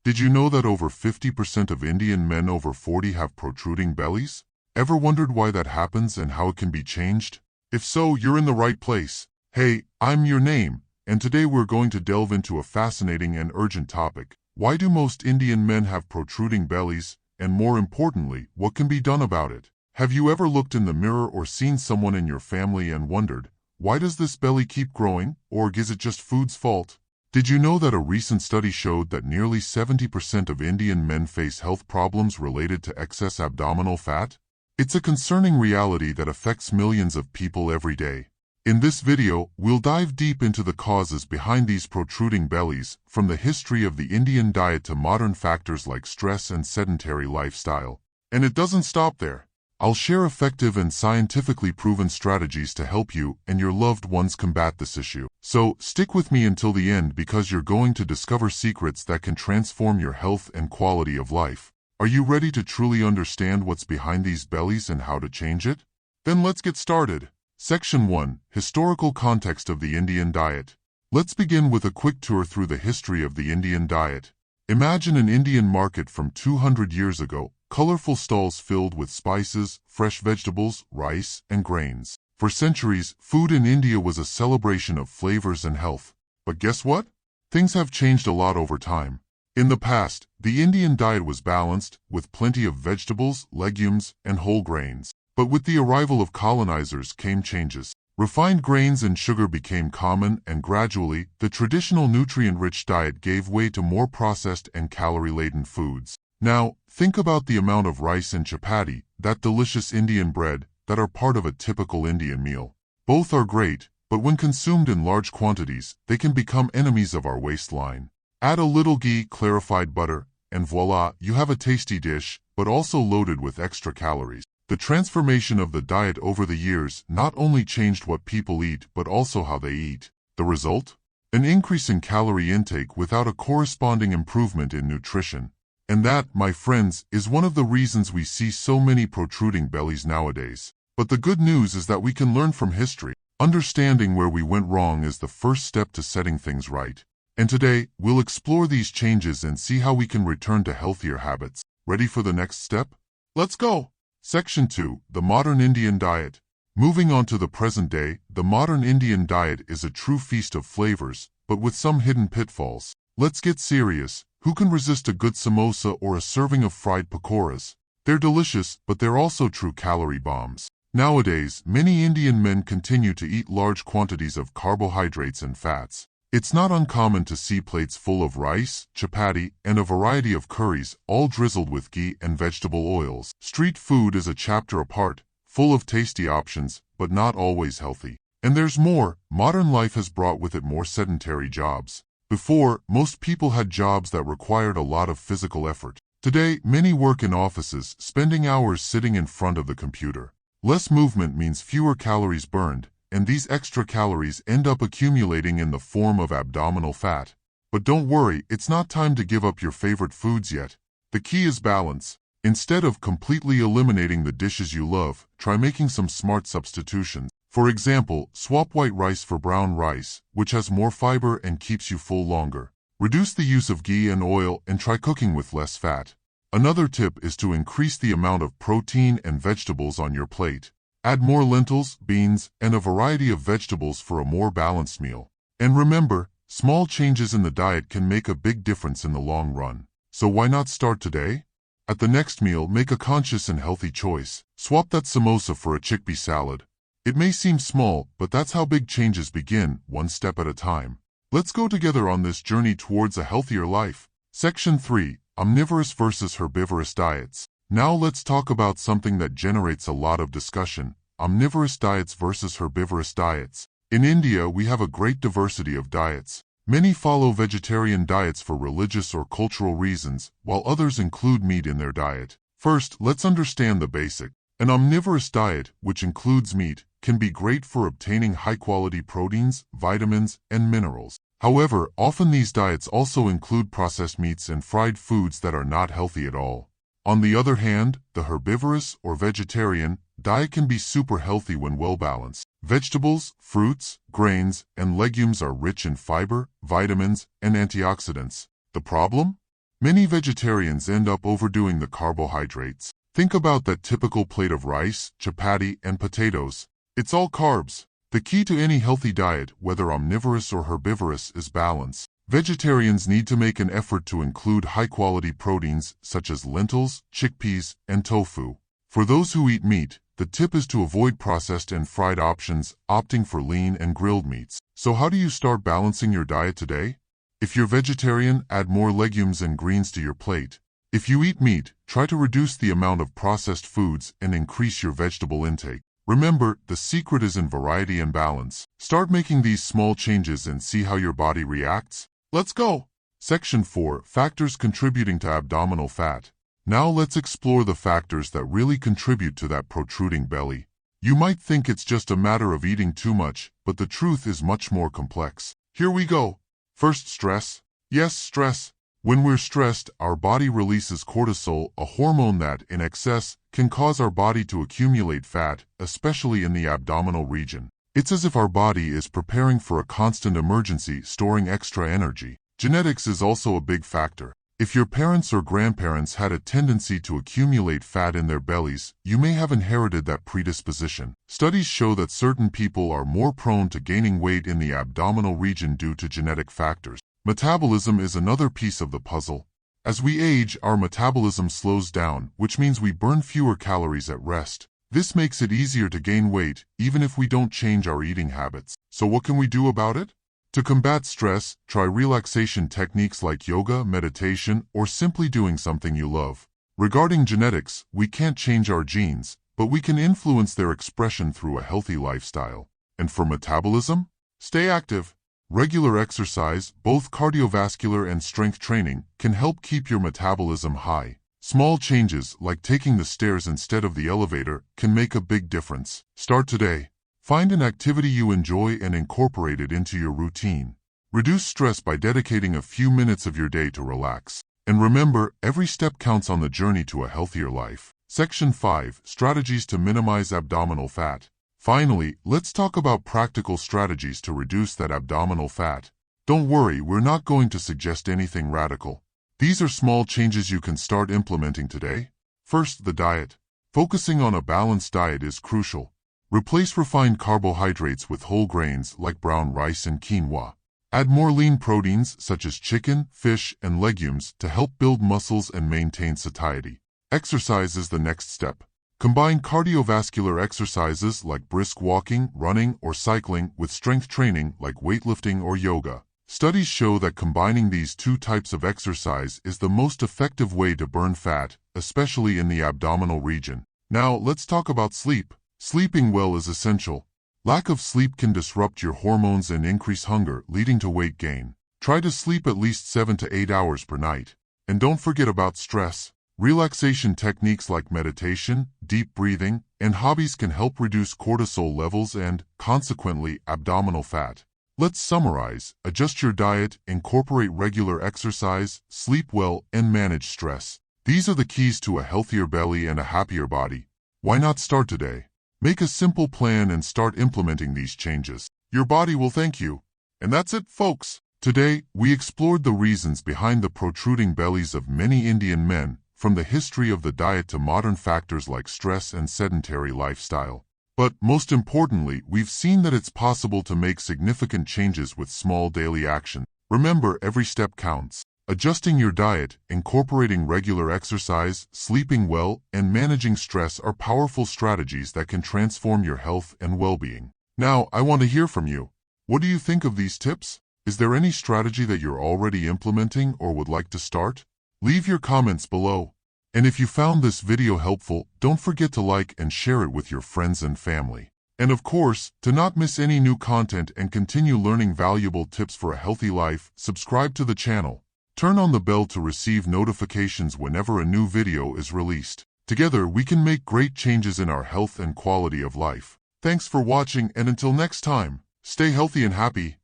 Did you know that over 50% of Indian men over 40 have protruding bellies? Ever wondered why that happens and how it can be changed? If so, you're in the right place. Hey, I'm your name, and today we're going to delve into a fascinating and urgent topic. Why do most Indian men have protruding bellies, and more importantly, what can be done about it? Have you ever looked in the mirror or seen someone in your family and wondered, why does this belly keep growing, or is it just food's fault? Did you know that a recent study showed that nearly 70% of Indian men face health problems related to excess abdominal fat? It's a concerning reality that affects millions of people every day. In this video, we'll dive deep into the causes behind these protruding bellies, from the history of the Indian diet to modern factors like stress and sedentary lifestyle. And it doesn't stop there. I'll share effective and scientifically proven strategies to help you and your loved ones combat this issue. So, stick with me until the end because you're going to discover secrets that can transform your health and quality of life. Are you ready to truly understand what's behind these bellies and how to change it? Then let's get started. Section 1. Historical context of the Indian diet. Let's begin with a quick tour through the history of the Indian diet. Imagine an Indian market from 200 years ago. Colorful stalls filled with spices, fresh vegetables, rice, and grains. For centuries, food in India was a celebration of flavors and health. But guess what? Things have changed a lot over time. In the past, the Indian diet was balanced, with plenty of vegetables, legumes, and whole grains. But with the arrival of colonizers came changes. Refined grains and sugar became common, and gradually, the traditional nutrient-rich diet gave way to more processed and calorie-laden foods. Now, think about the amount of rice and chapati, that delicious Indian bread, that are part of a typical Indian meal. Both are great, but when consumed in large quantities, they can become enemies of our waistline. Add a little ghee, clarified butter, and voila, you have a tasty dish, but also loaded with extra calories. The transformation of the diet over the years not only changed what people eat, but also how they eat. The result? An increase in calorie intake without a corresponding improvement in nutrition. And that, my friends, is one of the reasons we see so many protruding bellies nowadays. But the good news is that we can learn from history. Understanding where we went wrong is the first step to setting things right. And today, we'll explore these changes and see how we can return to healthier habits. Ready for the next step? Let's go! Section 2. The Modern Indian Diet. Moving on to the present day, the modern Indian diet is a true feast of flavors, but with some hidden pitfalls. Let's get serious. Who can resist a good samosa or a serving of fried pakoras? They're delicious, but they're also true calorie bombs. Nowadays, many Indian men continue to eat large quantities of carbohydrates and fats. It's not uncommon to see plates full of rice, chapati, and a variety of curries, all drizzled with ghee and vegetable oils. Street food is a chapter apart, full of tasty options, but not always healthy. And there's more. Modern life has brought with it more sedentary jobs. Before, most people had jobs that required a lot of physical effort. Today, many work in offices, spending hours sitting in front of the computer. Less movement means fewer calories burned, and these extra calories end up accumulating in the form of abdominal fat. But don't worry, it's not time to give up your favorite foods yet. The key is balance. Instead of completely eliminating the dishes you love, try making some smart substitutions. For example, swap white rice for brown rice, which has more fiber and keeps you full longer. Reduce the use of ghee and oil and try cooking with less fat. Another tip is to increase the amount of protein and vegetables on your plate. Add more lentils, beans, and a variety of vegetables for a more balanced meal. And remember, small changes in the diet can make a big difference in the long run. So why not start today? At the next meal, make a conscious and healthy choice. Swap that samosa for a chickpea salad. It may seem small, but that's how big changes begin, one step at a time. Let's go together on this journey towards a healthier life. Section 3. Omnivorous versus herbivorous diets. Now let's talk about something that generates a lot of discussion: omnivorous diets versus herbivorous diets. In India, we have a great diversity of diets. Many follow vegetarian diets for religious or cultural reasons, while others include meat in their diet. First, let's understand the basic. An omnivorous diet, which includes meat, can be great for obtaining high-quality proteins, vitamins, and minerals. However, often these diets also include processed meats and fried foods that are not healthy at all. On the other hand, the herbivorous or vegetarian diet can be super healthy when well balanced. Vegetables, fruits, grains, and legumes are rich in fiber, vitamins, and antioxidants. The problem? Many vegetarians end up overdoing the carbohydrates. Think about that typical plate of rice, chapati, and potatoes. It's all carbs. The key to any healthy diet, whether omnivorous or herbivorous, is balance. Vegetarians need to make an effort to include high-quality proteins such as lentils, chickpeas, and tofu. For those who eat meat, the tip is to avoid processed and fried options, opting for lean and grilled meats. So how do you start balancing your diet today? If you're vegetarian, add more legumes and greens to your plate. If you eat meat, try to reduce the amount of processed foods and increase your vegetable intake. Remember, the secret is in variety and balance. Start making these small changes and see how your body reacts. Let's go! Section 4. Factors contributing to abdominal fat. Now let's explore the factors that really contribute to that protruding belly. You might think it's just a matter of eating too much, but the truth is much more complex. Here we go. First, stress. Yes, stress. When we're stressed, our body releases cortisol, a hormone that, in excess, can cause our body to accumulate fat, especially in the abdominal region. It's as if our body is preparing for a constant emergency, storing extra energy. Genetics is also a big factor. If your parents or grandparents had a tendency to accumulate fat in their bellies, you may have inherited that predisposition. Studies show that certain people are more prone to gaining weight in the abdominal region due to genetic factors. Metabolism is another piece of the puzzle. As we age, our metabolism slows down, which means we burn fewer calories at rest. This makes it easier to gain weight, even if we don't change our eating habits. So what can we do about it? To combat stress, try relaxation techniques like yoga, meditation, or simply doing something you love. Regarding genetics, we can't change our genes, but we can influence their expression through a healthy lifestyle. And for metabolism? Stay active. Regular exercise, both cardiovascular and strength training, can help keep your metabolism high. Small changes, like taking the stairs instead of the elevator, can make a big difference. Start today. Find an activity you enjoy and incorporate it into your routine. Reduce stress by dedicating a few minutes of your day to relax. And remember, every step counts on the journey to a healthier life. Section 5. Strategies to minimize abdominal fat. Finally, let's talk about practical strategies to reduce that abdominal fat. Don't worry, we're not going to suggest anything radical. These are small changes you can start implementing today. First, the diet. Focusing on a balanced diet is crucial. Replace refined carbohydrates with whole grains like brown rice and quinoa. Add more lean proteins such as chicken, fish, and legumes to help build muscles and maintain satiety. Exercise is the next step. Combine cardiovascular exercises like brisk walking, running, or cycling with strength training like weightlifting or yoga. Studies show that combining these two types of exercise is the most effective way to burn fat, especially in the abdominal region. Now, let's talk about sleep. Sleeping well is essential. Lack of sleep can disrupt your hormones and increase hunger, leading to weight gain. Try to sleep at least 7 to 8 hours per night. And don't forget about stress. Relaxation techniques like meditation, deep breathing, and hobbies can help reduce cortisol levels and, consequently, abdominal fat. Let's summarize. Adjust your diet, incorporate regular exercise, sleep well, and manage stress. These are the keys to a healthier belly and a happier body. Why not start today? Make a simple plan and start implementing these changes. Your body will thank you. And that's it, folks. Today, we explored the reasons behind the protruding bellies of many Indian men, from the history of the diet to modern factors like stress and sedentary lifestyle. But, most importantly, we've seen that it's possible to make significant changes with small daily action. Remember, every step counts. Adjusting your diet, incorporating regular exercise, sleeping well, and managing stress are powerful strategies that can transform your health and well-being. Now, I want to hear from you. What do you think of these tips? Is there any strategy that you're already implementing or would like to start? Leave your comments below. And if you found this video helpful, don't forget to like and share it with your friends and family. And of course, to not miss any new content and continue learning valuable tips for a healthy life, subscribe to the channel. Turn on the bell to receive notifications whenever a new video is released. Together, we can make great changes in our health and quality of life. Thanks for watching, and until next time, stay healthy and happy.